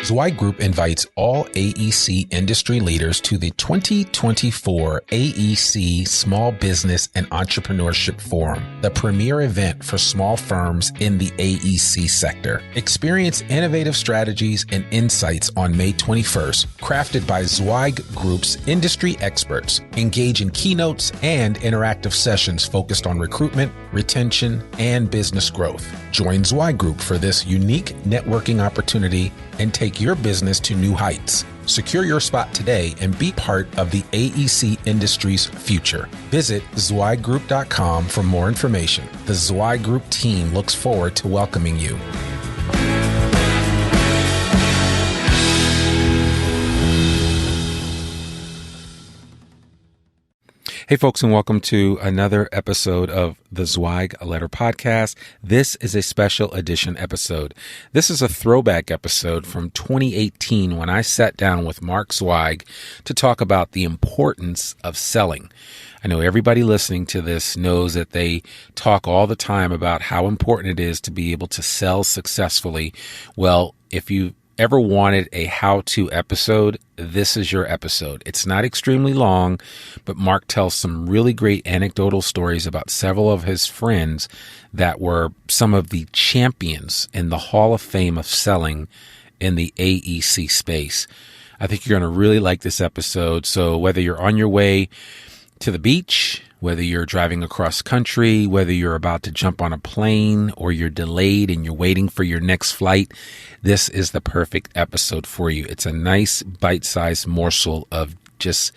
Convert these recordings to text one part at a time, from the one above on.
Zweig Group invites all AEC industry leaders to the 2024 AEC Small Business and Entrepreneurship Forum, the premier event for small firms in the AEC sector. Experience innovative strategies and insights on May 21st, crafted by Zweig Group's industry experts. Engage in keynotes and interactive sessions focused on recruitment, retention, and business growth. Join Zweig Group for this unique networking opportunity and take your business to new heights. Secure your spot today and be part of the AEC industry's future. Visit zweiggroup.com for more information. The Zweig Group team looks forward to welcoming you. Hey folks, and welcome to another episode of the Zweig Letter Podcast. This is a special edition episode. This is a throwback episode from 2018 when I sat down with Mark Zweig to talk about the importance of selling. I know everybody listening to this knows that they talk all the time about how important it is to be able to sell successfully. Well, if you ever wanted a how-to episode, this is your episode. It's not extremely long, but Mark tells some really great anecdotal stories about several of his friends that were some of the champions in the Hall of Fame of selling in the AEC space. I think you're going to really like this episode. So whether you're on your way to the beach, whether you're driving across country, whether you're about to jump on a plane or you're delayed and you're waiting for your next flight, this is the perfect episode for you. It's a nice bite-sized morsel of just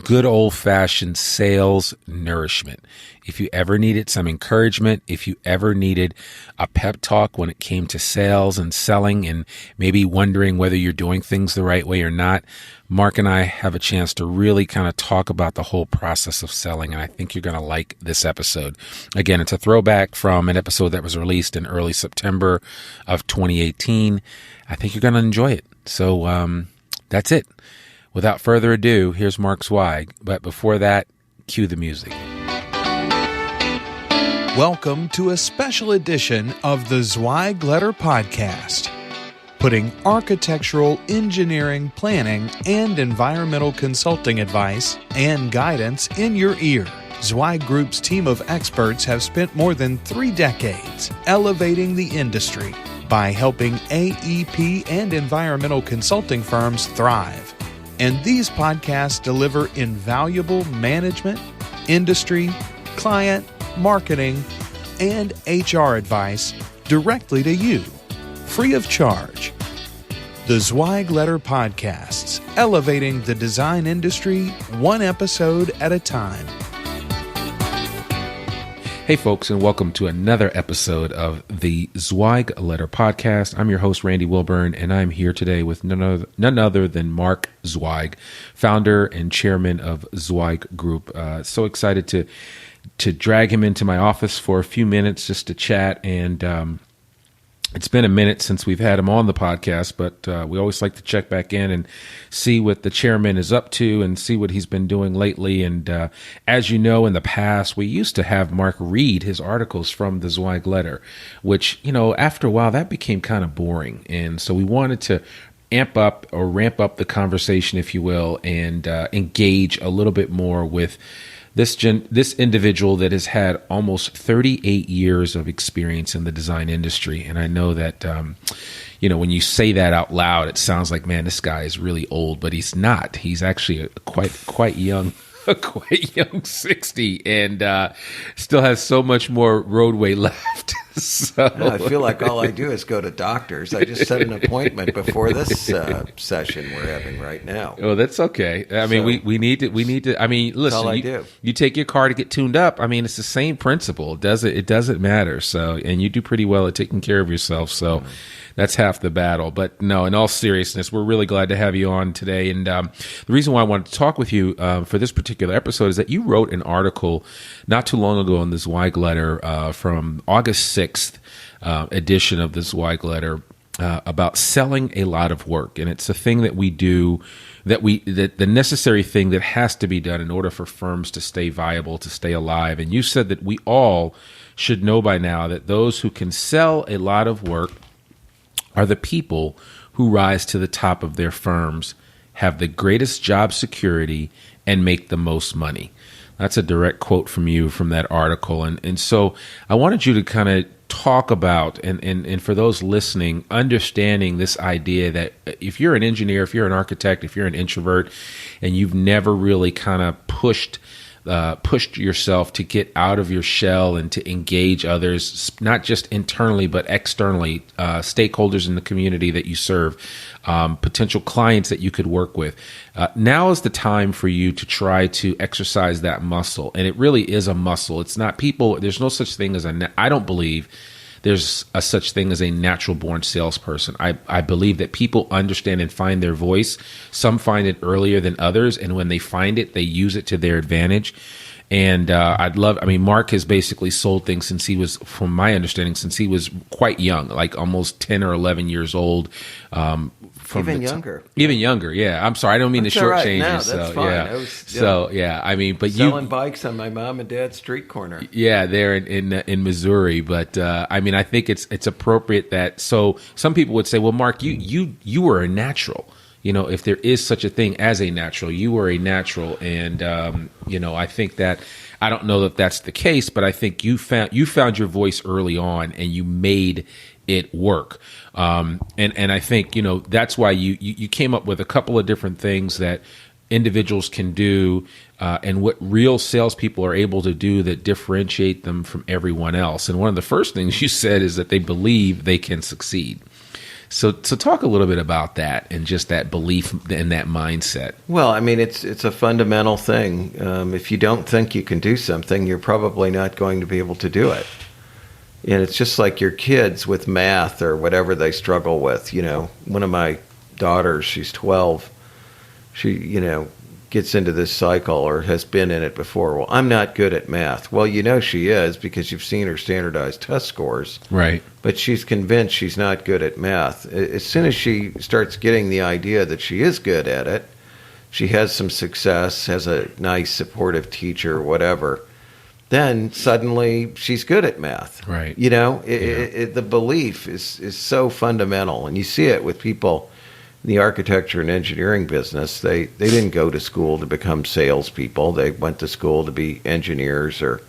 good old-fashioned sales nourishment. If you ever needed some encouragement, if you ever needed a pep talk when it came to sales and selling and maybe wondering whether you're doing things the right way or not, Mark and I have a chance to really kind of talk about the whole process of selling, and I think you're going to like this episode. Again, it's a throwback from an episode that was released in early September of 2018. I think you're going to enjoy it. So that's it. Without further ado, here's Mark Zweig. But before that, cue the music. Welcome to a special edition of the Zweig Letter Podcast, putting architectural, engineering, planning, and environmental consulting advice and guidance in your ear. Zweig Group's team of experts have spent more than 3 decades elevating the industry by helping AEP and environmental consulting firms thrive. And these podcasts deliver invaluable management, industry, client, marketing, and HR advice directly to you, free of charge. The Zweig Letter Podcasts, elevating the design industry one episode at a time. Hey folks, and welcome to another episode of the Zweig Letter Podcast. I'm your host, Randy Wilburn, and I'm here today with none other than Mark Zweig, founder and chairman of Zweig Group. So excited to drag him into my office for a few minutes just to chat, and it's been a minute since we've had him on the podcast, but we always like to check back in and see what the chairman is up to and see what he's been doing lately. And as you know, in the past, we used to have Mark read his articles from the Zweig Letter, which, you know, after a while, that became kind of boring. And so we wanted to ramp up the conversation, if you will, and engage a little bit more with this individual that has had almost 38 years of experience in the design industry. And I know that, when you say that out loud, it sounds like, man, this guy is really old, but he's not. He's actually a quite young 60 and still has so much more roadway left. So I feel like all I do is go to doctors. I just set an appointment before this session we're having right now. Oh, that's okay. I mean, we need to. I mean, listen, all I do. You take your car to get tuned up. I mean, it's the same principle. It doesn't matter. So, and you do pretty well at taking care of yourself. So. That's half the battle. But no, in all seriousness, we're really glad to have you on today. And the reason why I wanted to talk with you for this particular episode is that you wrote an article not too long ago in the Zweig Letter from August 6th edition of the Zweig Letter about selling a lot of work. And it's a thing that we do, that the necessary thing that has to be done in order for firms to stay viable, to stay alive. And you said that we all should know by now that those who can sell a lot of work are the people who rise to the top of their firms, have the greatest job security, and make the most money. That's a direct quote from you from that article. And so I wanted you to kind of talk about, and for those listening, understanding this idea that if you're an engineer, if you're an architect, if you're an introvert, and you've never really kind of pushed yourself to get out of your shell and to engage others, not just internally, but externally, stakeholders in the community that you serve, potential clients that you could work with. Now is the time for you to try to exercise that muscle. And it really is a muscle. It's not people. There's no such thing as I don't believe there's a such thing as a natural born salesperson. I believe that people understand and find their voice. Some find it earlier than others. And when they find it, they use it to their advantage. And Mark has basically sold things since he was, from my understanding, since he was quite young, like almost 10 or 11 years old. Even younger. Even younger, yeah. I'm sorry, I don't mean to shortchange you. That's fine. Yeah. But selling bikes on my mom and dad's street corner. Yeah, there in Missouri. But I think it's appropriate that. So some people would say, well, Mark, you were a natural. If there is such a thing as a natural, you were a natural. And, I think that, I don't know that that's the case, but I think you found your voice early on and you made it work. And I think, that's why you came up with a couple of different things that individuals can do, and what real salespeople are able to do that differentiate them from everyone else. And one of the first things you said is that they believe they can succeed. So talk a little bit about that and just that belief and that mindset. Well, it's a fundamental thing. If you don't think you can do something, you're probably not going to be able to do it. And it's just like your kids with math or whatever they struggle with. One of my daughters, she's 12, she, gets into this cycle or has been in it before. Well, I'm not good at math. Well, she is because you've seen her standardized test scores. Right. But she's convinced she's not good at math. As soon as she starts getting the idea that she is good at it, she has some success, has a nice supportive teacher, whatever, then suddenly she's good at math. Right. The belief is so fundamental. And you see it with people in the architecture and engineering business. They didn't go to school to become salespeople. They went to school to be engineers or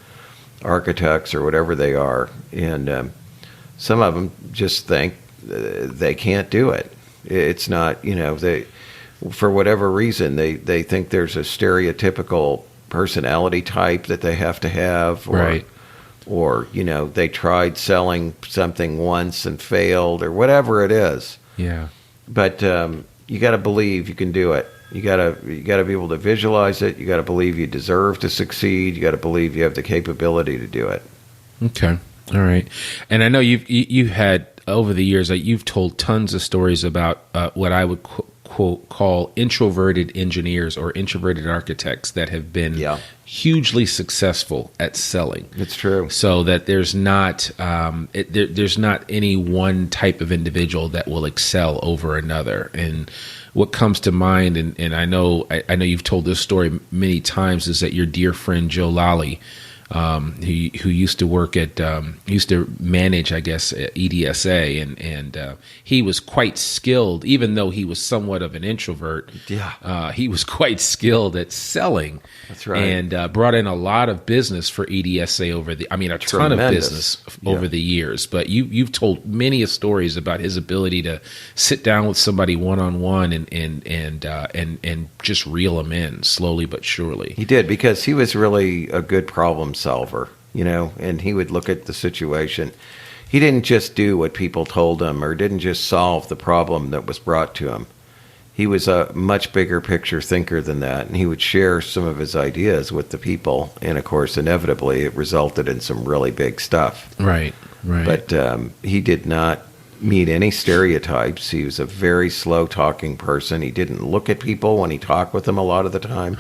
architects or whatever they are. And some of them just think they can't do it. It's not, they, for whatever reason, they think there's a stereotypical personality type that they have to have, or, right. or they tried selling something once and failed, or whatever it is. Yeah. But you got to believe you can do it. You got to be able to visualize it. You got to believe you deserve to succeed. You got to believe you have the capability to do it. Okay. All right. And I know you had over the years, you've told tons of stories about what I would quote call introverted engineers or introverted architects that have been hugely successful at selling. It's true. So that there's not there's not any one type of individual that will excel over another. And what comes to mind, and I know you've told this story many times, is that your dear friend Joe Lally, who used to work at used to manage, I guess, at EDSA, and he was quite skilled, even though he was somewhat of an introvert. Yeah, he was quite skilled at selling. That's right, and brought in a lot of business for EDSA a ton of business over the years. But you've told many stories about his ability to sit down with somebody one on one and just reel them in slowly but surely. He did, because he was really a good problem solver, and he would look at the situation. He didn't just do what people told him, or didn't just solve the problem that was brought to him. He was a much bigger picture thinker than that, and he would share some of his ideas with the people, and of course, inevitably, it resulted in some really big stuff. Right. But he did not meet any stereotypes. He was a very slow-talking person. He didn't look at people when he talked with them a lot of the time.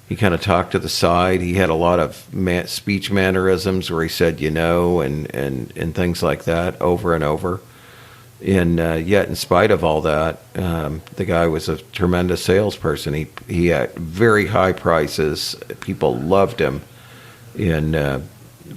He kind of talked to the side. He had a lot of speech mannerisms where he said, and things like that over and over. And yet, in spite of all that, the guy was a tremendous salesperson. He had very high prices. People loved him, and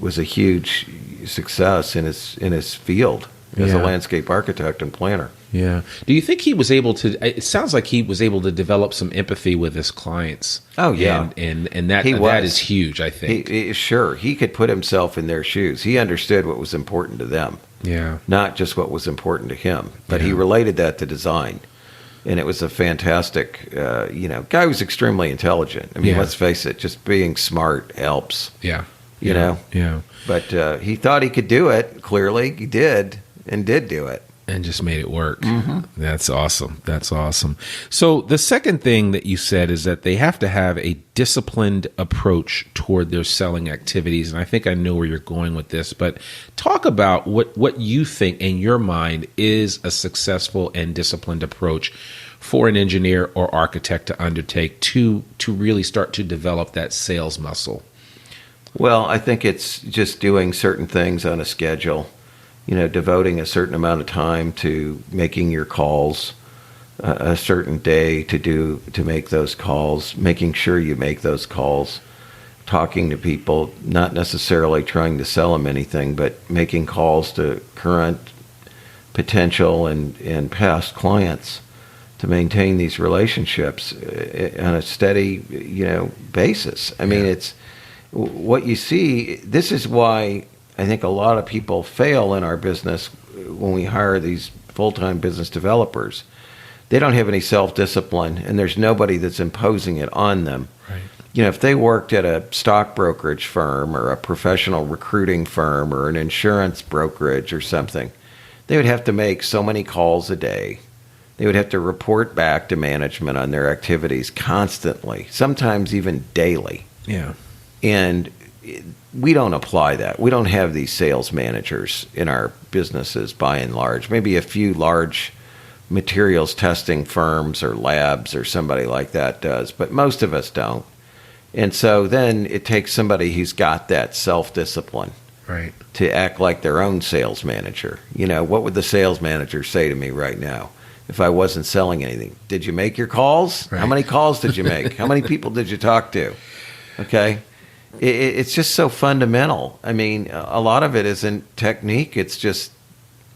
was a huge success in his field. as a Yeah. landscape architect and planner. Yeah. Do you think he was able to? It sounds like he was able to develop some empathy with his clients. Oh, yeah. and that He that was. is huge. I think. Sure, he could put himself in their shoes. He understood what was important to them, Yeah. not just what was important to him. But he Yeah. related that to design. And it was a fantastic, guy was extremely intelligent. I mean, Yeah. let's face it, just being smart helps, Yeah. you know. Yeah. But he thought he could do it. Clearly, he did do it. And just made it work. Mm-hmm. That's awesome. That's awesome. So the second thing that you said is that they have to have a disciplined approach toward their selling activities. And I think I know where you're going with this, but talk about what you think in your mind is a successful and disciplined approach for an engineer or architect to undertake to really start to develop that sales muscle. Well, I think it's just doing certain things on a schedule. Devoting a certain amount of time to making your calls, a certain day to make those calls, making sure you make those calls, talking to people, not necessarily trying to sell them anything, but making calls to current, potential, and past clients to maintain these relationships on a steady, basis. I mean, it's what you see. This is why I think a lot of people fail in our business when we hire these full-time business developers. They don't have any self-discipline, and there's nobody that's imposing it on them. Right. If they worked at a stock brokerage firm or a professional recruiting firm or an insurance brokerage or something, they would have to make so many calls a day. They would have to report back to management on their activities constantly, sometimes even daily. Yeah. And we don't apply that. We don't have these sales managers in our businesses by and large. Maybe a few large materials testing firms or labs or somebody like that does, but most of us don't. And so then it takes somebody who's got that self-discipline Right. to act like their own sales manager. What would the sales manager say to me right now if I wasn't selling anything? Did you make your calls? Right. How many calls did you make? How many people did you talk to? Okay. It's just so fundamental. I mean, a lot of it isn't technique. It's just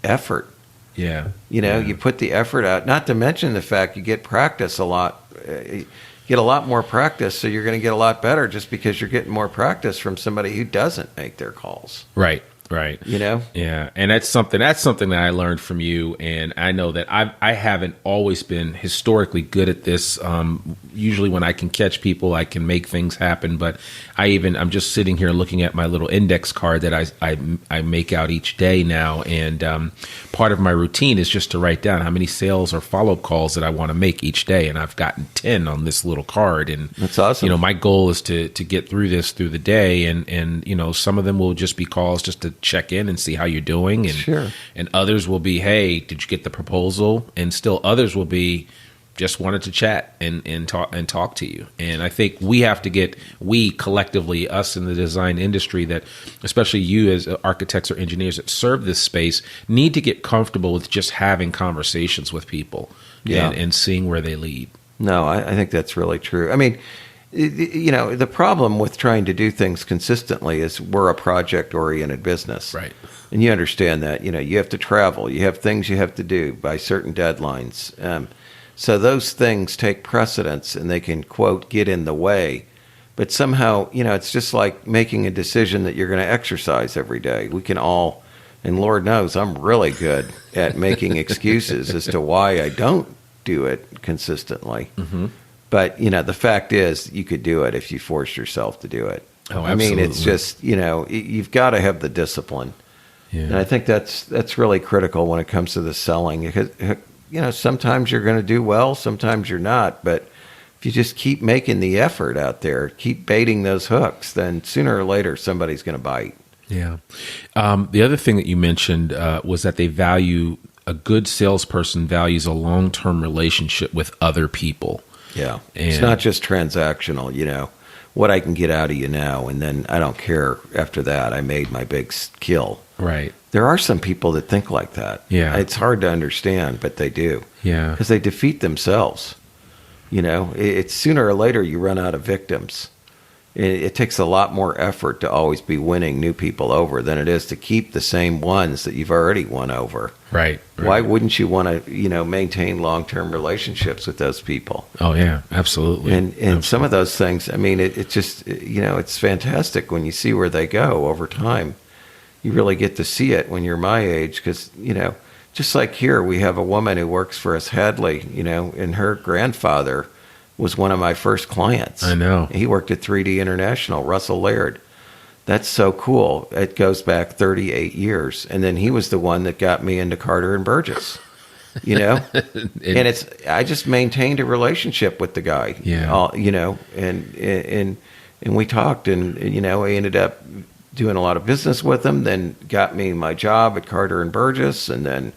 effort. Yeah. You put the effort out, not to mention the fact you get practice a lot. You get a lot more practice, so you're going to get a lot better just because you're getting more practice from somebody who doesn't make their calls. Right. Right. Yeah. And that's something that I learned from you. And I know that I haven't always been historically good at this. Usually when I can catch people, I can make things happen. But I'm just sitting here looking at my little index card that I make out each day now. And part of my routine is just to write down how many sales or follow-up calls that I want to make each day. And I've gotten 10 on this little card. And that's awesome. My goal is to get through this through the day. And some of them will just be calls just to check in and see how you're doing. And, sure. And others will be, hey, did you get the proposal? And still others will be, just wanted to chat and talk to you. And I think we collectively, us in the design industry, that especially you as architects or engineers that serve this space, need to get comfortable with just having conversations with people and seeing where they lead. No, I think that's really true. I mean, the problem with trying to do things consistently is we're a project-oriented business. Right. And you understand that. You have to travel. You have things you have to do by certain deadlines. So those things take precedence, and they can, quote, get in the way. But somehow, it's just like making a decision that you're going to exercise every day. We can all, and Lord knows I'm really good at making excuses as to why I don't do it consistently. Mm-hmm. But, the fact is you could do it if you forced yourself to do it. Oh, absolutely. I mean, it's just, you've got to have the discipline. Yeah. And I think that's really critical when it comes to the selling. Because, sometimes you're going to do well, sometimes you're not. But if you just keep making the effort out there, keep baiting those hooks, then sooner or later somebody's going to bite. Yeah. The other thing that you mentioned was that a good salesperson values a long-term relationship with other people. Yeah. It's not just transactional, what I can get out of you now, and then I don't care after that. I made my big kill. Right. There are some people that think like that. Yeah. It's hard to understand, but they do. Yeah. Because they defeat themselves. It's sooner or later you run out of victims. it takes a lot more effort to always be winning new people over than it is to keep the same ones that you've already won over. Right. Why wouldn't you want to, maintain long-term relationships with those people? Oh yeah, absolutely. And some of those things, I mean, it just, it's fantastic when you see where they go over time. You really get to see it when you're my age because, just like here, we have a woman who works for us, Hadley, and her grandfather was one of my first clients. I know. He worked at 3D International, Russell Laird. That's so cool. It goes back 38 years. And then he was the one that got me into Carter and Burgess, and I just maintained a relationship with the guy, and we talked and, I ended up doing a lot of business with him, then got me my job at Carter and Burgess, and then,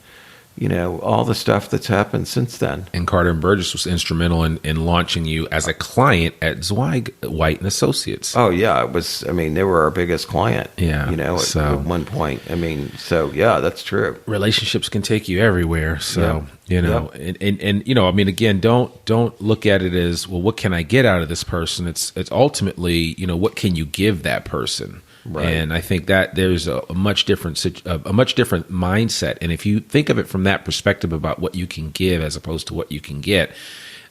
all the stuff that's happened since then. And Carter and Burgess was instrumental in launching you as a client at Zweig, White and Associates. Oh yeah, it was. I mean, they were our biggest client. Yeah, at one point. I mean, so yeah, that's true. Relationships can take you everywhere. So and I mean, again, don't look at it as, well, what can I get out of this person? It's ultimately, what can you give that person? Right. And I think that there's a much different mindset. And if you think of it from that perspective about what you can give as opposed to what you can get,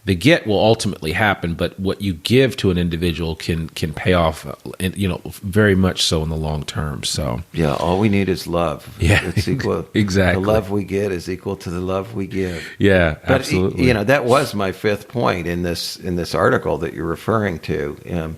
the get will ultimately happen, but what you give to an individual can pay off, very much so in the long term. So yeah, all we need is love. Yeah, it's equal. Exactly. The love we get is equal to the love we give. Yeah, but absolutely. That was my fifth point in this article that you're referring to.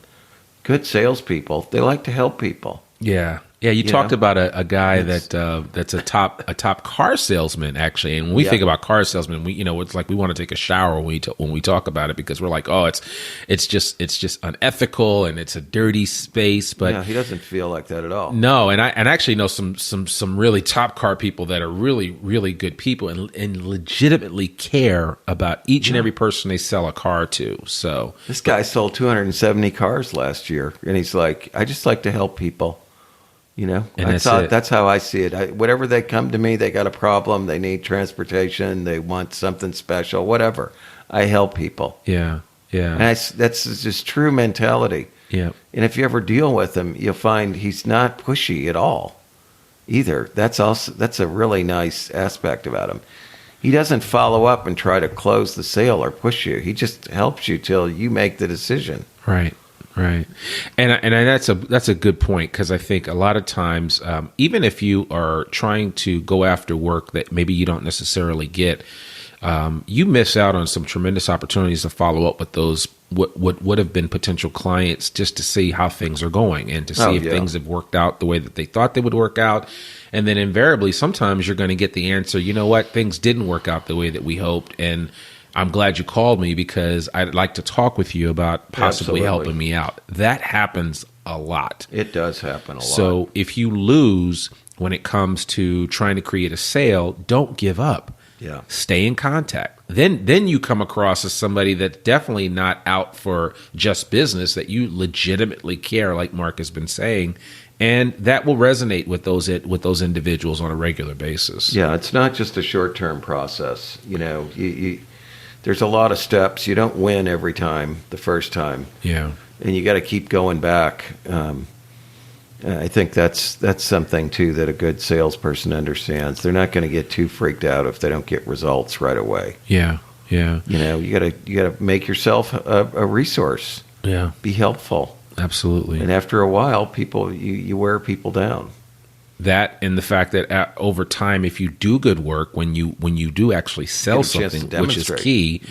Good salespeople, they like to help people. Yeah. Yeah, you talked about a guy that's a top car salesman, actually. And when we think about car salesmen, it's like we want to take a shower when we talk about it, because we're like, oh, it's just unethical and it's a dirty space. But he doesn't feel like that at all. No, and I actually know some really top car people that are really, really good people and legitimately care about each and every person they sell a car to. So this guy sold 270 cars last year, and he's like, I just like to help people. And that's how I see it. Whatever they come to me, they got a problem, they need transportation, they want something special, whatever. I help people. Yeah, yeah. And that's just true mentality. Yeah. And if you ever deal with him, you'll find he's not pushy at all either. That's a really nice aspect about him. He doesn't follow up and try to close the sale or push you. He just helps you till you make the decision. Right. Right. And that's a good point, because I think a lot of times, even if you are trying to go after work that maybe you don't necessarily get, you miss out on some tremendous opportunities to follow up with those what would have been potential clients, just to see how things are going and to see if things have worked out the way that they thought they would work out. And then invariably, sometimes you're going to get the answer, you know what, things didn't work out the way that we hoped, and I'm glad you called me because I'd like to talk with you about possibly helping me out. That happens a lot. It does happen a lot. So if you lose when it comes to trying to create a sale, don't give up. Yeah. Stay in contact. Then you come across as somebody that's definitely not out for just business, that you legitimately care, like Mark has been saying, and that will resonate with those individuals on a regular basis. Yeah, it's not just a short-term process. There's a lot of steps. You don't win every time, the first time. Yeah. And you got to keep going back. I think that's something, too, that a good salesperson understands. They're not going to get too freaked out if they don't get results right away. Yeah, yeah. You got to make yourself a resource. Yeah. Be helpful. Absolutely. And after a while, you wear people down. That, and the fact that over time, if you do good work, when you do actually sell something, which is key,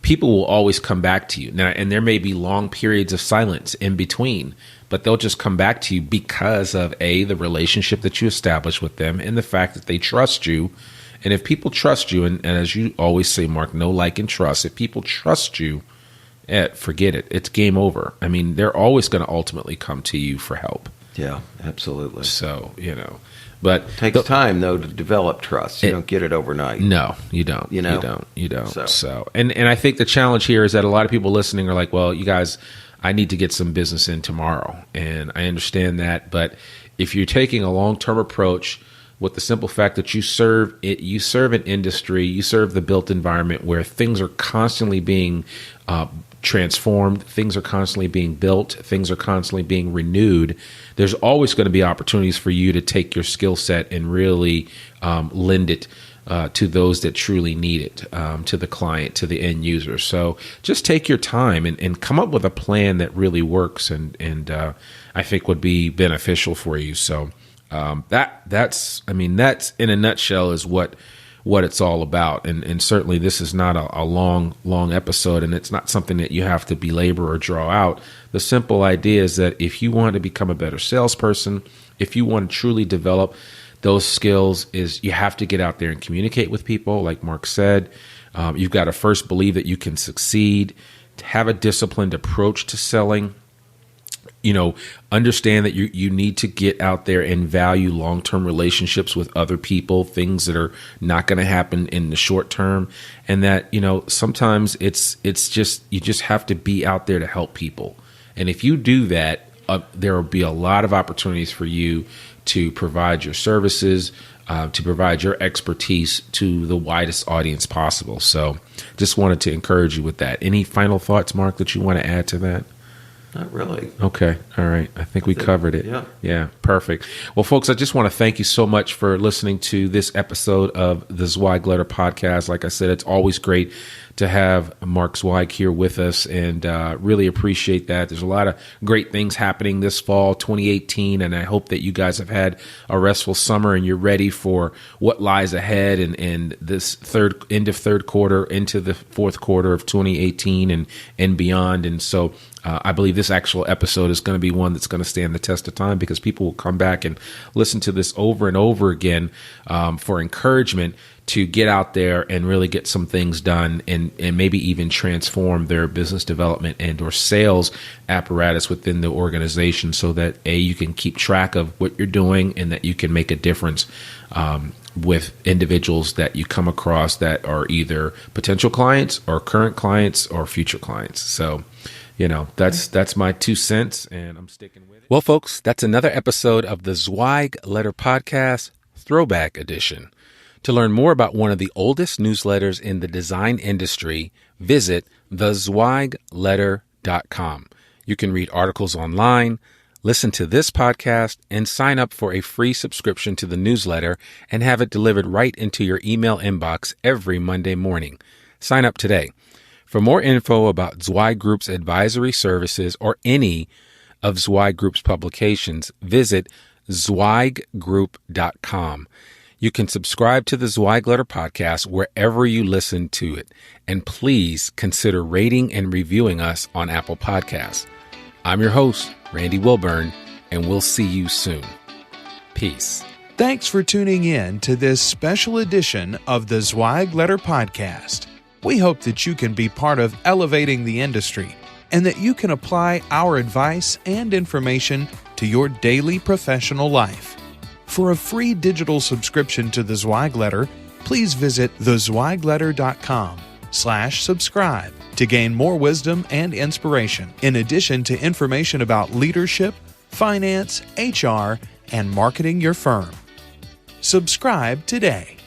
people will always come back to you. Now, and there may be long periods of silence in between, but they'll just come back to you because of the relationship that you establish with them and the fact that they trust you. And if people trust you, and as you always say, Mark, know, like, and trust. If people trust you, forget it. It's game over. I mean, they're always going to ultimately come to you for help. Yeah, absolutely. So, but it takes time, though, to develop trust. You don't get it overnight. No, you don't. You don't. So, and I think the challenge here is that a lot of people listening are like, well, you guys, I need to get some business in tomorrow. And I understand that. But if you're taking a long-term approach with the simple fact that you serve an industry, you serve the built environment where things are constantly being transformed. Things are constantly being built. Things are constantly being renewed. There's always going to be opportunities for you to take your skill set and really lend it to those that truly need it, to the client, to the end user. So just take your time and come up with a plan that really works and I think would be beneficial for you. So that's in a nutshell is what it's all about. And certainly this is not a long episode, and it's not something that you have to belabor or draw out. The simple idea is that if you want to become a better salesperson, if you want to truly develop those skills, is you have to get out there and communicate with people. Like Mark said, you've got to first believe that you can succeed, to have a disciplined approach to selling. Understand that you need to get out there and value long-term relationships with other people, things that are not going to happen in the short term. And that, sometimes it's just, you just have to be out there to help people. And if you do that, there will be a lot of opportunities for you to provide your services, to provide your expertise to the widest audience possible. So just wanted to encourage you with that. Any final thoughts, Mark, that you want to add to that? Not really. Okay. All right. I think we covered it. Yeah. Perfect. Well, folks, I just want to thank you so much for listening to this episode of the Zweig Letter Podcast. Like I said, it's always great to have Mark Zweig here with us, and really appreciate that. There's a lot of great things happening this fall, 2018, and I hope that you guys have had a restful summer and you're ready for what lies ahead and this end of third quarter into the fourth quarter of 2018 and beyond. And so I believe this actual episode is going to be one that's going to stand the test of time, because people will come back and listen to this over and over again for encouragement to get out there and really get some things done and maybe even transform their business development and or sales apparatus within the organization, so that you can keep track of what you're doing and that you can make a difference with individuals that you come across that are either potential clients or current clients or future clients. So that's my 2 cents, and I'm sticking with it. Well, folks, that's another episode of the Zweig Letter Podcast, Throwback Edition. To learn more about one of the oldest newsletters in the design industry, visit thezweigletter.com. You can read articles online, listen to this podcast, and sign up for a free subscription to the newsletter and have it delivered right into your email inbox every Monday morning. Sign up today. For more info about Zweig Group's advisory services or any of Zweig Group's publications, visit zweiggroup.com. You can subscribe to the Zweig Letter Podcast wherever you listen to it. And please consider rating and reviewing us on Apple Podcasts. I'm your host, Randy Wilburn, and we'll see you soon. Peace. Thanks for tuning in to this special edition of the Zweig Letter Podcast. We hope that you can be part of elevating the industry and that you can apply our advice and information to your daily professional life. For a free digital subscription to the Zweig Letter, please visit thezweigletter.com/subscribe to gain more wisdom and inspiration, in addition to information about leadership, finance, HR, and marketing your firm. Subscribe today.